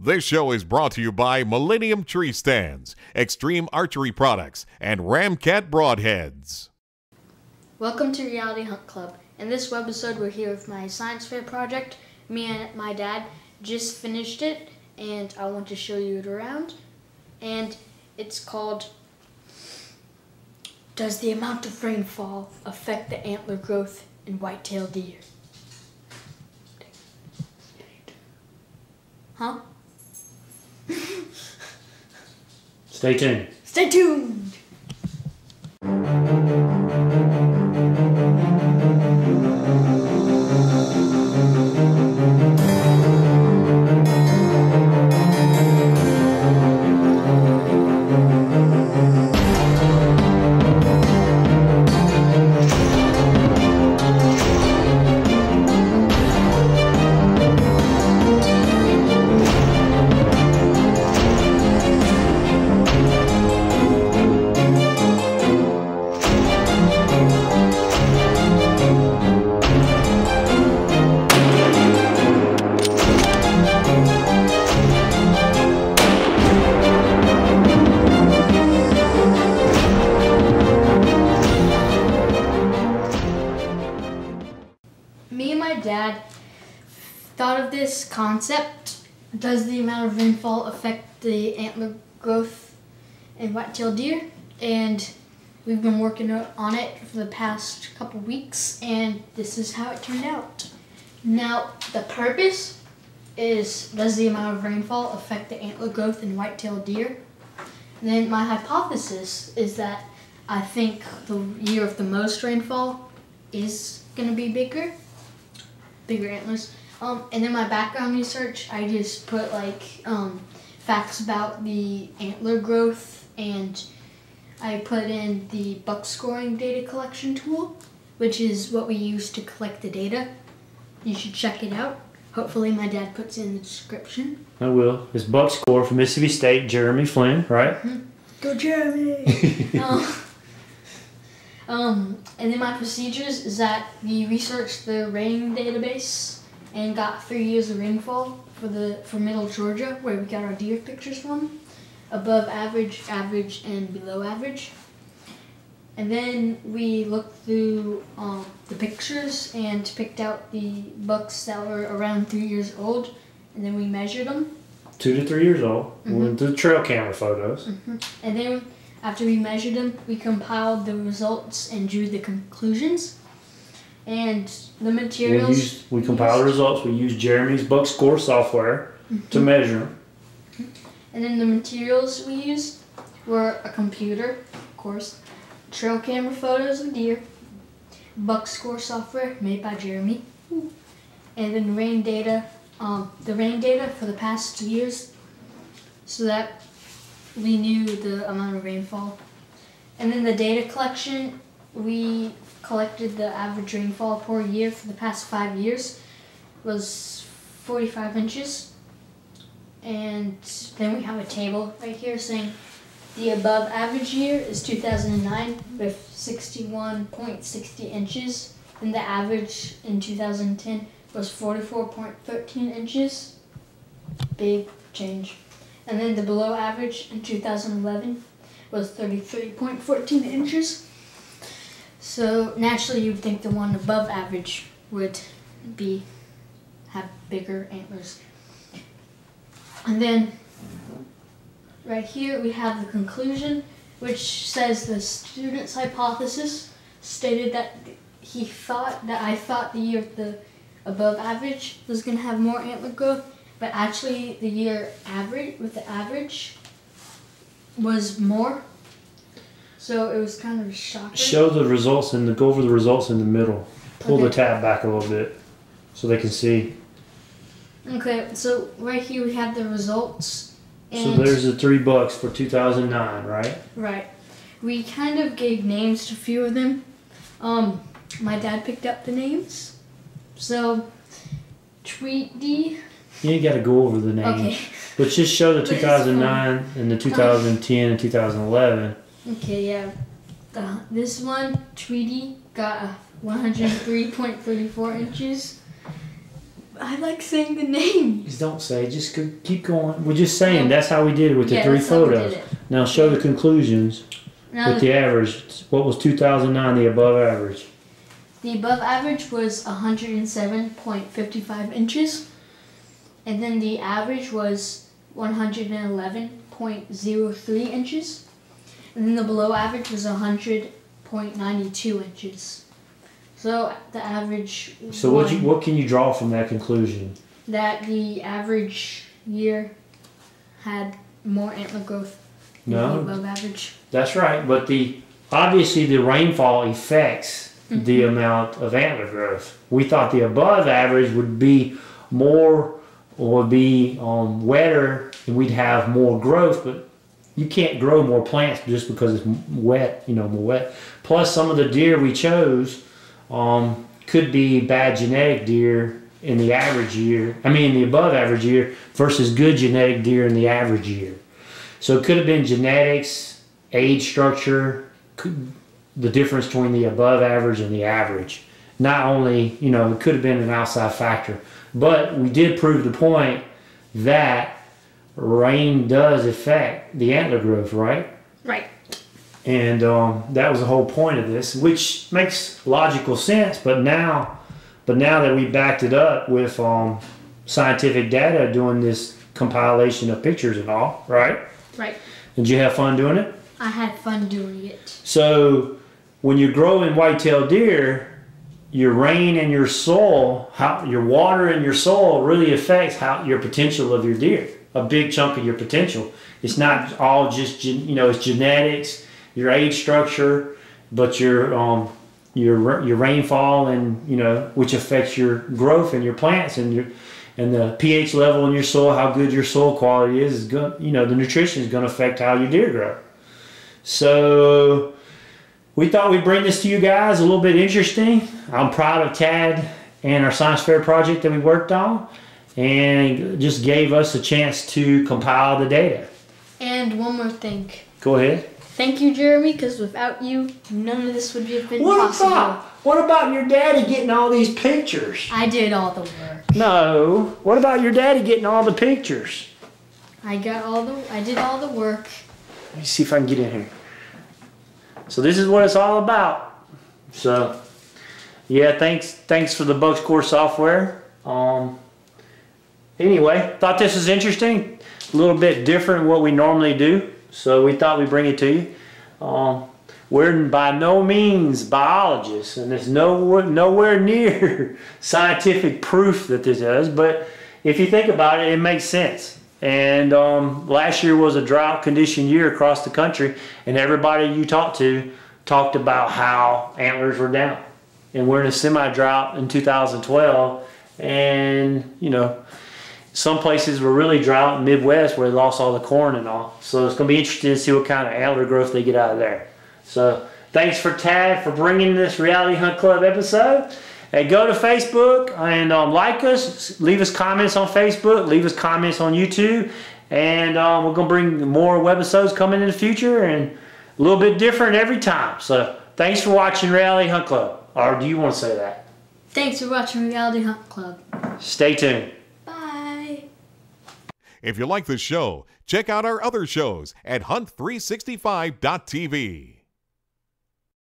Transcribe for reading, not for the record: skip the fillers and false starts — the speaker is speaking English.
This show is brought to you by Millennium Tree Stands, Extreme Archery Products, and Ramcat Broadheads. Welcome to Reality Hunt Club. In this webisode, we're here with my science fair project. Me and my dad just finished it, and I want to show you it around. And it's called, Does the amount of rainfall affect the antler growth in white-tailed deer? Huh? Stay tuned. Stay tuned! Me and my dad thought of this concept. Does the amount of rainfall affect the antler growth in white-tailed deer? And we've been working on it for the past couple weeks, and this is how it turned out. Now, the purpose is, does the amount of rainfall affect the antler growth in white-tailed deer? And then my hypothesis is that I think the year of the most rainfall is going to be bigger antlers. And then my background research, I just put facts about the antler growth, and I put in the buck scoring data collection tool, which is what we use to collect the data. You should check it out. Hopefully my dad puts it in the description. I will. It's buck score from Mississippi State, Jeremy Flynn, right? Mm-hmm. Go Jeremy! And then my procedures is that we researched the rain database and got 3 years of rainfall for Middle Georgia, where we got our deer pictures from, above average, average, and below average. And then we looked through the pictures and picked out the bucks that were around 3 years old, and then we measured them. 2 to 3 years old. Mm-hmm. We went through trail camera photos. Mm-hmm. And then after we measured them, we compiled the results and drew the conclusions. And the materials... We compiled the results. We used Jeremy's buck score software to measure them. And then the materials we used were a computer, of course, trail camera photos of deer, buck score software made by Jeremy, and then rain data, the rain data for the past 2 years, so that we knew the amount of rainfall. And then the data collection, we collected the average rainfall per year for the past 5 years was 45 inches. And then we have a table right here saying the above average year is 2009 with 61.60 inches. And the average in 2010 was 44.13 inches. Big change. And then the below average in 2011 was 33.14 inches. So naturally you'd think the one above average would have bigger antlers. And then right here we have the conclusion, which says the student's hypothesis stated that I thought the year of the above average was going to have more antler growth, but actually the year average was more. So it was kind of shocking. Show the results and go over the results in the middle. Pull the tab back a little bit so they can see. Okay, so right here we have the results. So there's the 3 bucks for 2009, right? Right. We kind of gave names to a few of them. My dad picked up the names. So, Tweety. You ain't got to go over the names. Okay. But just show the 2009 and the 2010 and 2011. Okay, yeah. This one, Tweety, got 103.34 inches. I like saying the names. Just don't say. Just keep going. We're just saying that's how we did it with the 3 that's how we photos. did it. Now show the conclusions Now with the average. What was 2009 the above average? the above average was 107.55 inches, and then the average was 111.03 inches, and then the below average was 100.92 inches. So the average. So what can you draw from that conclusion? That the average year had more antler growth than the above average. That's right. But obviously the rainfall affects the amount of antler growth. We thought the above average would be more, or would be wetter, and we'd have more growth. But you can't grow more plants just because it's wet. More wet. Plus, some of the deer we chose could be bad genetic deer in the average year. I mean, the above average year versus good genetic deer in the average year. So it could have been genetics, age structure, the difference between the above average and the average. Not only, it could have been an outside factor, but we did prove the point that rain does affect the antler growth, right? Right. And that was the whole point of this, which makes logical sense. But now that we backed it up with scientific data, doing this compilation of pictures and all, right? Right. Did you have fun doing it? I had fun doing it. So when you're growing white-tailed deer, your rain and your soil, your water and your soil really affects your potential of your deer. A big chunk of your potential. It's not all just it's genetics, your age structure, but your rainfall and which affects your growth and your plants and the pH level in your soil, how good your soil quality is going. The nutrition is going to affect how your deer grow. So we thought we'd bring this to you guys, a little bit interesting. I'm proud of Tad and our science fair project that we worked on, and it just gave us a chance to compile the data. And one more thing. Go ahead. Thank you, Jeremy, because without you, none of this would have been possible. What about your daddy getting all these pictures? I did all the work. No. What about your daddy getting all the pictures? I did all the work. Let me see if I can get in here. So this is what it's all about. So, yeah, thanks for the Bucks Core software. Anyway, thought this was interesting. A little bit different than what we normally do. So we thought we'd bring it to you. We're by no means biologists, and there's nowhere near scientific proof that this does, but if you think about it, it makes sense. And last year was a drought condition year across the country, and everybody you talked to talked about how antlers were down. And we're in a semi-drought in 2012, and some places were really drought in the Midwest where they lost all the corn and all. So it's going to be interesting to see what kind of antler growth they get out of there. So thanks for Tad for bringing this Reality Hunt Club episode. And go to Facebook and like us. Leave us comments on Facebook. Leave us comments on YouTube. And we're going to bring more webisodes coming in the future and a little bit different every time. So thanks for watching Reality Hunt Club. Or do you want to say that? Thanks for watching Reality Hunt Club. Stay tuned. If you like this show, check out our other shows at hunt365.tv.